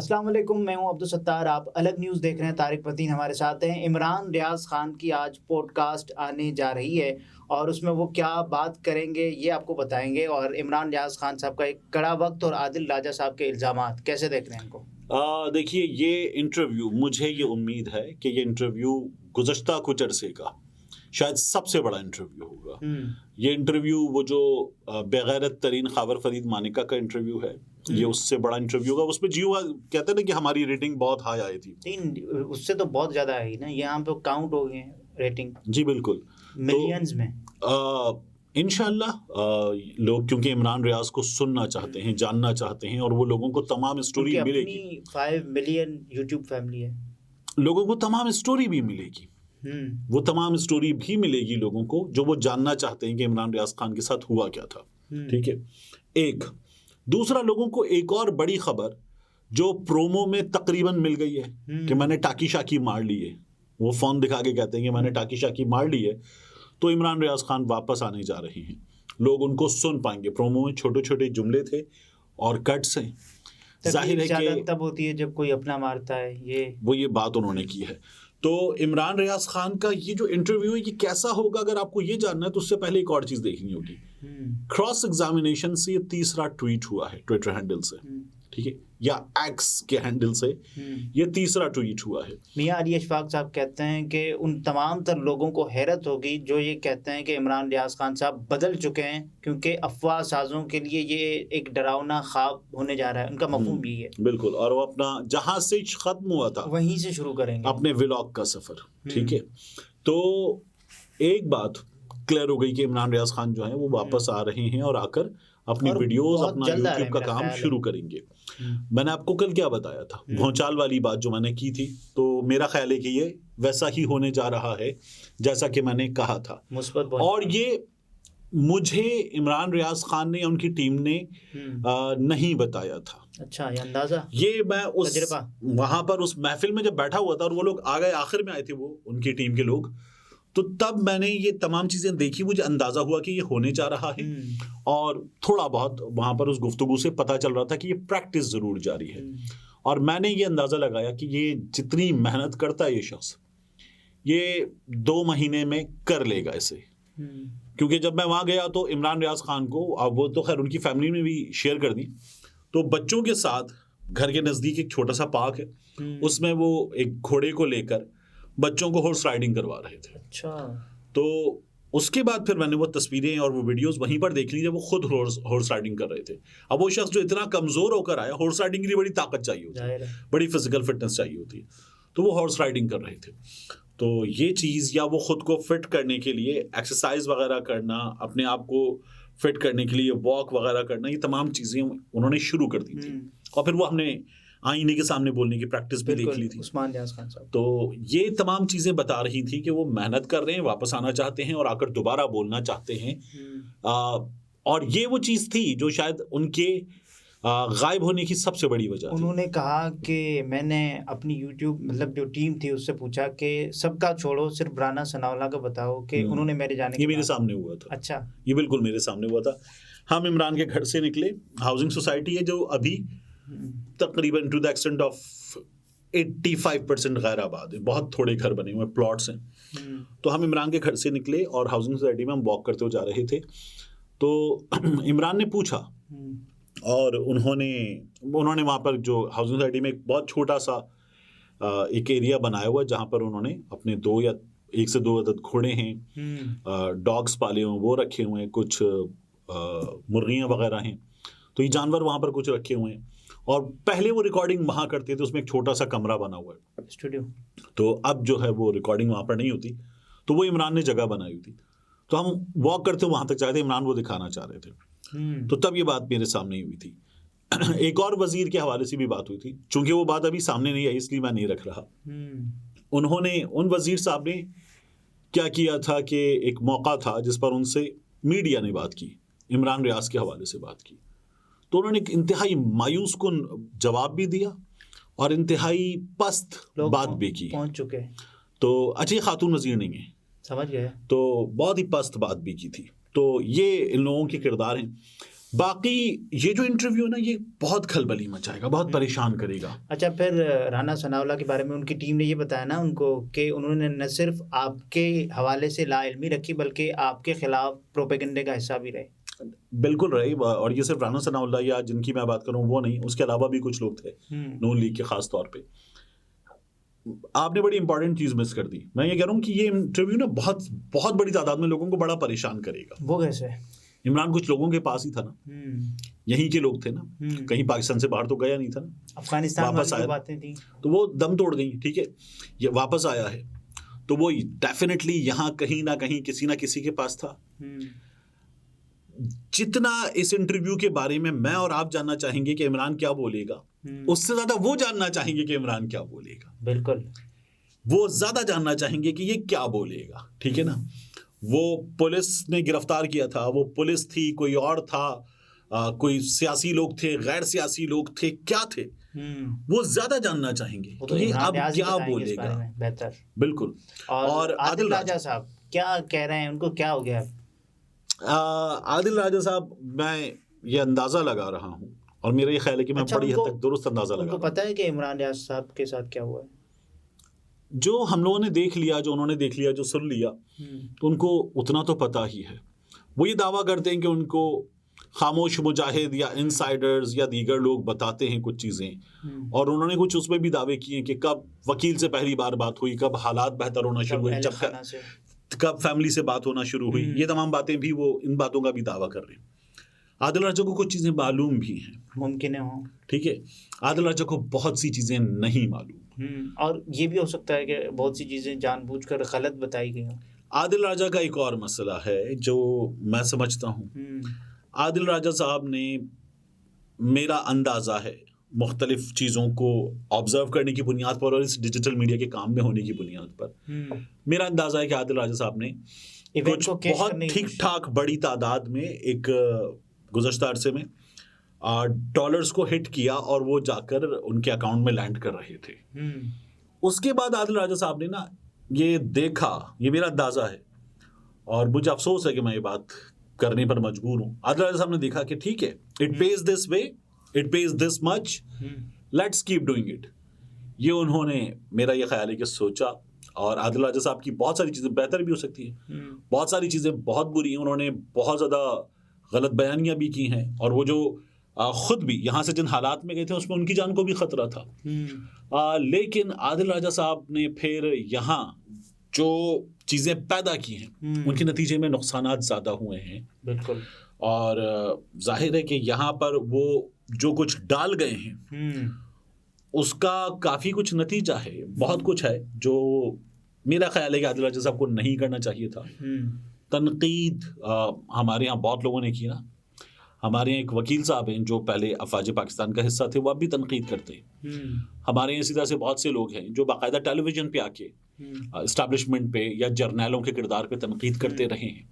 अस्सलाम वालेकुम, मैं हूं अब्दुल सत्तार। आप अलग न्यूज़ देख रहे हैं। तारिक मतीन हमारे साथ हैं। इमरान रियाज खान की आज पॉडकास्ट आने जा रही है और उसमें वो क्या बात करेंगे ये आपको बताएंगे। और इमरान रियाज खान साहब का एक कड़ा वक्त और आदिल राजा साहब के इल्ज़ामात कैसे देख रहे हैं इनको? देखिए, ये इंटरव्यू, मुझे ये उम्मीद है कि ये इंटरव्यू गुज़श्ता कुछ अरसे का शायद सबसे बड़ा इंटरव्यू होगा। ये इंटरव्यू वो जो बेगैरत तरीन खावर फरीद मानिका का इंटरव्यू है, ये उससे बड़ा इंटरव्यू होगा। उसमें जियो कहते हैं ना कि हमारी रेटिंग बहुत हाई आई थी। नहीं, उससे तो बहुत ज़्यादा आई ना, यहाँ पे काउंट हो गए हैं रेटिंग जी बिल्कुल, मिलियंस में। इंशाल्लाह लोग क्योंकि इमरान रियाज को सुनना चाहते हैं, जानना चाहते हैं, और वो लोगों को तमाम स्टोरी मिलेगी। 5 मिलियन यूट्यूब फैमिली है, लोगों को तमाम स्टोरी भी मिलेगी। वो तमाम स्टोरी भी मिलेगी लोगों को जो वो जानना चाहते हैं कि इमरान रियाज खान के साथ हुआ क्या था। ठीक है, एक दूसरा, लोगों को एक और बड़ी खबर जो प्रोमो में तकरीबन मिल गई है कि मैंने टाकी शाकी मार ली है। वो फोन दिखा के कहते हैं कि मैंने टाकी शाकी मार ली है, तो इमरान रियाज खान वापस आने जा रहे हैं। लोग उनको सुन पाएंगे। प्रोमो में छोटे छोटे जुमले थे और कट्स हैं। जाहिर है कि तब होती है जब कोई अपना मारता है। ये बात उन्होंने की है। तो इमरान रियाज खान का ये जो इंटरव्यू है ये कैसा होगा, अगर आपको ये जानना है तो उससे पहले एक और चीज देखनी होगी। क्रॉस एग्जामिनेशन से ये तीसरा ट्वीट हुआ है ट्विटर हैंडल से, ठीक है, या एक्स के हैंडल से ये तीसरा ट्वीट हुआ है। मियां अली अशफाक साहब कहते हैं कि उन तमाम तर लोगों को हैरत होगी जो ये कहते हैं कि इमरान रियाज खान साहब बदल चुके हैं, क्योंकि अफवाह साजों के लिए ये एक डरावना ख्वाब होने जा रहा है। उनका मफहूम यही है। बिल्कुल, और वो अपना जहां से खत्म हुआ था वहीं से शुरू करेंगे अपने व्लॉग का सफर। ठीक है, तो एक बात क्लियर हो गई कि इमरान रियाज खान जो है वो वापस आ रहे हैं और आकर अपनी वीडियोस, अपना यूट्यूब का काम शुरू करेंगे। मैंने आपको कल क्या बताया था, भौचाल वाली बात जो मैंने की थी, तो मेरा ख्याल है कि ये वैसा ही होने जा रहा है जैसा कि मैंने कहा था। और ये मुझे इमरान रियाज खान ने या उनकी टीम ने नहीं बताया था। अच्छा, ये अंदाजा, ये मैं वहां पर उस महफिल में जब बैठा हुआ था और वो लोग आ गए, आखिर में आए थे वो उनकी टीम के लोग, तो तब मैंने ये तमाम चीजें देखी, मुझे अंदाजा हुआ कि ये होने जा रहा है। और थोड़ा बहुत वहां पर उस गुफ्तगू से पता चल रहा था कि ये प्रैक्टिस जरूर जारी है। और मैंने ये अंदाजा लगाया कि ये जितनी मेहनत करता है ये शख्स, ये 2 महीने में कर लेगा इसे। क्योंकि जब मैं वहां गया तो इमरान रियाज खान को, अब वो तो खैर उनकी फैमिली में भी शेयर कर दी, तो बच्चों के साथ घर के नजदीक एक छोटा सा पार्क है, उसमें वो एक घोड़े को लेकर बच्चों को हॉर्स राइडिंग करवा रहे थे। अच्छा, तो उसके बाद फिर मैंने वो तस्वीरें और वो वीडियोस वहीं पर देख ली जब वो खुद हॉर्स राइडिंग कर रहे थे। अब वो शख्स जो इतना कमजोर होकर आया, हॉर्स राइडिंग के लिए बड़ी ताकत चाहिए होती है, बड़ी फिजिकल फिटनेस चाहिए होती है, तो वो हॉर्स राइडिंग कर रहे थे। तो ये चीज़, या वो खुद को फिट करने के लिए एक्सरसाइज वगैरह करना, अपने आप को फिट करने के लिए वॉक वगैरह करना, ये तमाम चीज़ें उन्होंने शुरू कर दी थी। और फिर वो हमने आईने के सामने बोलने की प्रैक्टिस भी देख ली थी। उस्मान रियाज खान साहब, तो ये तमाम चीज़ें बता रही थी कि वो मेहनत कर रहे हैं, वापस आना चाहते हैं और आकर दोबारा बोलना चाहते हैं। और ये वो चीज़ थी जो शायद उनके गायब होने की सबसे बड़ी वजह थी। उन्होंने कहा कि मैंने अपनी यूट्यूब मतलब जो टीम थी उससे पूछा कि सबका छोड़ो, सिर्फ राना सनाउल्लाह का बताओ, कि उन्होंने मेरे जाने ये मेरे सामने हुआ था। अच्छा, ये बिल्कुल मेरे सामने हुआ था। हम इमरान के घर से निकले, हाउसिंग सोसाइटी है जो अभी तकरीबन टू द एक्सटेंट ऑफ 85% गैर आबाद है, बहुत थोड़े घर बने हुए प्लॉट्स हैं। तो हम इमरान के घर से निकले और हाउसिंग सोसाइटी में हम वॉक करते हुए जा रहे थे। तो इमरान ने पूछा, और उन्होंने वहाँ पर जो हाउसिंग सोसाइटी में एक बहुत छोटा सा एक एरिया बनाया हुआ है जहाँ पर उन्होंने अपने 1 से 2 अदद घोड़े हैं, डॉग्स पाले हुए वो रखे हुए हैं, कुछ मुर्गियाँ वगैरह हैं, तो ये जानवर वहाँ पर कुछ रखे हुए हैं। और पहले वो रिकॉर्डिंग वहाँ करते थे, उसमें एक छोटा सा कमरा बना हुआ है, स्टूडियो। तो अब जो है वो रिकॉर्डिंग वहाँ पर नहीं होती, तो वो इमरान ने जगह बनाई हुई थी। तो हम वॉक करते वहाँ तक जाते, इमरान वो दिखाना चाह रहे थे। तो तब ये बात मेरे सामने ही हुई थी। एक और वजीर के हवाले से भी बात हुई थी, चूंकि वो बात अभी सामने नहीं आई इसलिए मैं नहीं रख रहा। उन्होंने, उन वजीर साहब ने क्या किया था कि एक मौका था जिस पर उनसे मीडिया ने बात की, इमरान रियाज के हवाले से बात की, तो उन्होंने एक इंतहाई मायूस कुन जवाब भी दिया और इंतहाई पस्त बात भी की। पहुंच चुके, तो अच्छी खातून वजीर नहीं है, समझ गए, तो बहुत ही पस्त बात भी की थी। तो ये इन लोगों के किरदार हैं। बाकी ये जो इंटरव्यू है ना, ये बहुत खलबली मचाएगा, बहुत परेशान करेगा। अच्छा, फिर राना सनाउल्लाह के बारे में उनकी टीम ने ये बताया ना उनको कि उन्होंने न सिर्फ आपके हवाले से लाइल्मी रखी बल्कि आपके खिलाफ प्रोपेगेंडे का हिस्सा भी रहे। बिल्कुल रही, और ये सिर्फ राना सनाउल्लाह या जिनकी मैं बात करूं वो नहीं, उसके अलावा भी कुछ लोग थे नून लीग के खास तौर पे। आपने बड़ी इंपॉर्टेंट चीज मिस कर दी। मैं ये कह रहा हूँ कि ये इंटरव्यू ना बहुत बहुत बड़ी तादाद में लोगों को बड़ा परेशान करेगा। वो कैसे? इमरान कुछ लोगों के पास ही था ना, यहीं के लोग थे ना, कहीं पाकिस्तान से बाहर तो गया नहीं था ना, अफगानिस्तान वापस वाली आया, जो बातें थी तो वो दम तोड़ गई। ठीक है, ये वापस आया है तो वो डेफिनेटली यहाँ कहीं ना कहीं किसी ना किसी के पास था। जितना इस इंटरव्यू के बारे में मैं और आप जानना चाहेंगे कि इमरान क्या बोलेगा, उससे ज्यादा वो जानना चाहेंगे कि इमरान क्या बोलेगा। बिल्कुल, वो ज्यादा जानना चाहेंगे कि ये क्या बोलेगा। ठीक है ना, वो पुलिस ने गिरफ्तार किया था, वो पुलिस थी, कोई और था, कोई सियासी लोग थे, गैर सियासी लोग थे, क्या थे, वो ज्यादा जानना चाहेंगे वो कि तो ये इमरान अब न्याज़ ही क्या बताएंगे इस बोलेगा। बारे में बेहतर। बिल्कुल। और आदिल राजा साहब क्या कह रहे हैं, उनको क्या हो गया? आदिल राजा साहब, मैं ये अंदाजा लगा रहा हूँ और मेरा ये ख्याल है कि मैं बड़ी हद तक दुरुस्त अंदाजा लगा रहा हूँ। उनको पता है कि इमरान रियाज साहब के साथ क्या हुआ है? जो हम लोगों ने देख लिया, जो उन्होंने देख लिया, जो सुन लिया, तो उनको उतना तो पता ही है। वो ये दावा करते हैं कि उनको खामोश मुजाहिद या इनसाइडर्स या दीगर लोग बताते हैं कुछ चीज़ें, और उन्होंने कुछ उसमें भी दावे किए कि कब वकील से पहली बार बात हुई, कब हालात बेहतर होना शुरू हुए, कब फैमिली से बात होना शुरू हुई, ये तमाम बातें भी वो इन बातों का भी दावा कर रहे हैं। आदिल राजा को कुछ चीज़ें मालूम भी हैं, मुमकिन है हो। ठीक है, आदिल राजा को बहुत सी चीज़ें नहीं मालूम, और ये भी हो सकता है कि बहुत सी चीज़ें जानबूझकर गलत बताई गई हों। आदिल राजा का एक और मसला है जो मैं समझता हूँ। आदिल राजा साहब ने, मेरा अंदाज़ा है, मुख्तलिफ चीज़ों को ऑब्जर्व करने की बुनियाद पर और इस डिजिटल मीडिया के काम में होने की बुनियाद पर मेरा अंदाज़ा है कि आदिल राजा साहब ने कुछ बहुत ठीक ठाक बड़ी तादाद में एक गुज़श्ता अरसे में डॉलर्स को हिट किया और वो जाकर उनके अकाउंट में लैंड कर रहे थे। उसके बाद आदिल राजा साहब ने ना ये देखा, ये मेरा अंदाज़ा है और मुझे अफसोस है कि मैं ये बात करने पर मजबूर हूँ। आदिल राजा साहब ने देखा कि ठीक है, it pays this way, it pays this much, let's keep doing it. ये उन्होंने, मेरा ये ख्याल है कि सोचा, और आदिल राजा साहब की बहुत सारी चीज़ें बेहतर भी हो सकती हैं, बहुत सारी चीज़ें बहुत बुरी हैं, उन्होंने बहुत ज़्यादा गलत बयानियाँ भी की हैं, और वो जो खुद भी यहाँ से जिन हालात में गए थे उसमें उनकी जान को भी ख़तरा था। लेकिन आदिल राजा साहब ने फिर यहाँ जो चीज़ें पैदा की हैं उनके नतीजे में नुकसानात ज़्यादा हुए हैं। बिल्कुल। और जाहिर है कि यहाँ पर वो जो कुछ डाल गए हैं उसका काफ़ी कुछ नतीजा है, बहुत कुछ है जो मेरा ख्याल है कि आदिल राजा साहब को नहीं करना चाहिए था। तनकीद हमारे यहाँ बहुत लोगों ने की ना, हमारे यहाँ एक वकील साहब हैं जो पहले अफवाज पाकिस्तान का हिस्सा थे, वो अब भी तनकीद करते हैं। हमारे यहाँ इसी तरह से बहुत से लोग हैं जो बाकायदा टेलीविज़न पे आके इस्टेब्लिशमेंट पे या जर्नैलों के किरदार पे तनकीद करते रहे हैं।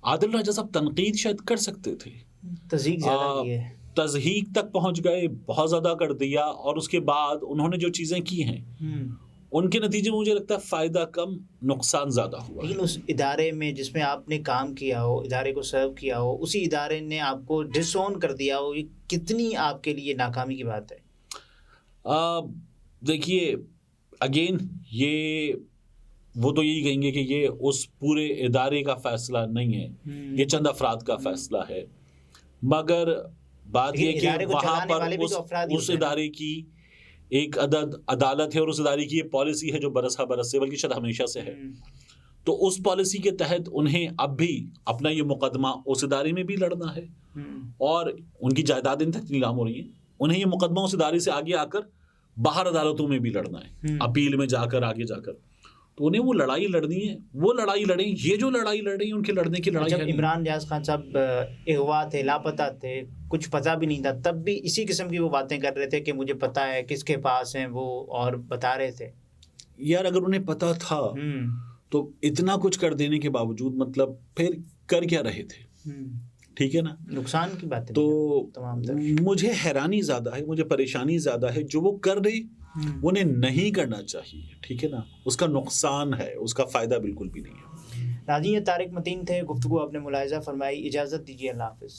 आदिल राजा साहब तनकीद शायद कर सकते थे, तज़हीक तक पहुँच गए, बहुत ज़्यादा कर दिया, और उसके बाद उन्होंने जो चीज़ें की हैं उनके नतीजे में मुझे लगता है फ़ायदा कम नुकसान ज़्यादा हुआ। लेकिन उस इदारे में जिसमें आपने काम किया हो, इदारे को सर्व किया हो, उसी इदारे ने आपको डिसोन कर दिया हो, ये कितनी आपके लिए नाकामी की बात है? देखिए, अगेन ये वो तो यही कहेंगे कि ये उस पूरे इदारे का फ़ैसला नहीं है, ये चंद अफराद का फ़ैसला है, मगर बात ये कि वहाँ पर उस इदारे की एक अदालत है और उस इदारे की ये पॉलिसी है जो बरस से, बल्कि शायद हमेशा से है। तो उस पॉलिसी के तहत उन्हें अब भी अपना ये मुकदमा उस इदारे में भी लड़ना है, और उनकी जायदादें तक नीलाम हो रही हैं, उन्हें ये मुकदमा उस इदारे से आगे आकर बाहर अदालतों में भी लड़ना है, अपील में जाकर, आगे जाकर। तो उन्हें वो लड़ाई लड़नी है, वो लड़ाई लड़ें। ये जो लड़ाई लड़ रही है उनके लड़ने की लड़ाई जब है। इमरान रियाज खान साहब अगवा थे, लापता थे, कुछ पता भी नहीं था, तब भी इसी किस्म की वो बातें कर रहे थे कि मुझे पता है किसके पास हैं वो, और बता रहे थे। यार अगर उन्हें पता था तो इतना कुछ कर देने के बावजूद मतलब फिर कर क्या रहे थे? ठीक है ना, नुकसान की बात है। तो मुझे हैरानी ज़्यादा है, मुझे परेशानी ज़्यादा है जो वो कर रहे, उन्हें नहीं करना चाहिए। ठीक है ना, उसका नुकसान है, उसका फ़ायदा बिल्कुल भी नहीं है। नाज़रीन, ये तारिक मतीन थे, गुफ्तगू आपने मुलाहिज़ा फरमाई। इजाज़त दीजिए, अल्लाह हाफ़िज़।